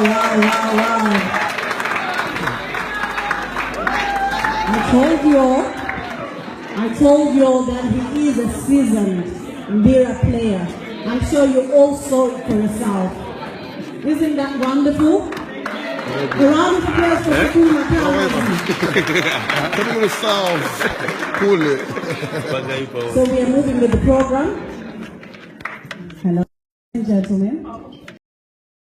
wow. I told you that he is a seasoned Mbira player. I'm sure you all saw it for yourself. Isn't that wonderful? A round of applause for Shukuru Makala. Come on, South. Pull it. So we are moving with the program. Hello, gentlemen.